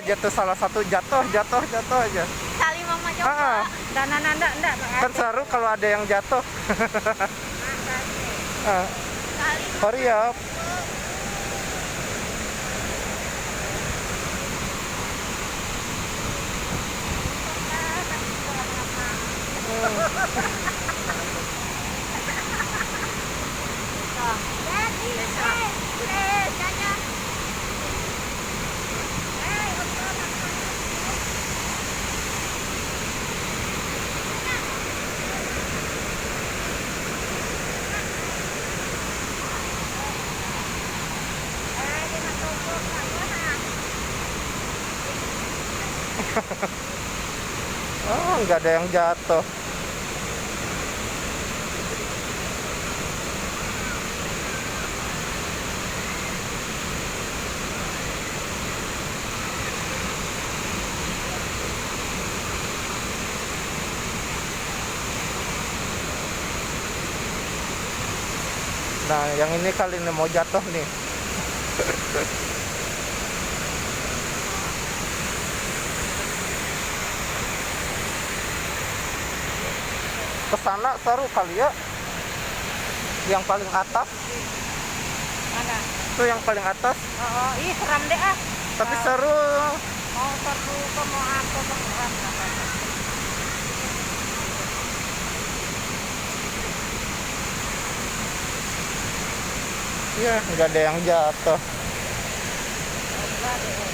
aja tuh salah satu jatuh aja. Kali mama Ah, coba. Dan enggak. kan seru kalau ada yang jatuh. Ah, Kali hurry up. Oh, nggak ada yang jatuh. Nah, yang ini kali ini mau jatuh nih. Kesana seru kali ya. Yang paling atas. Mana? Tuh yang paling atas. Oh, ih seram deh ah. Tapi seru. Mau seru ke mau apa seram apa. Iya, nggak ada yang jatuh. Enggak deh.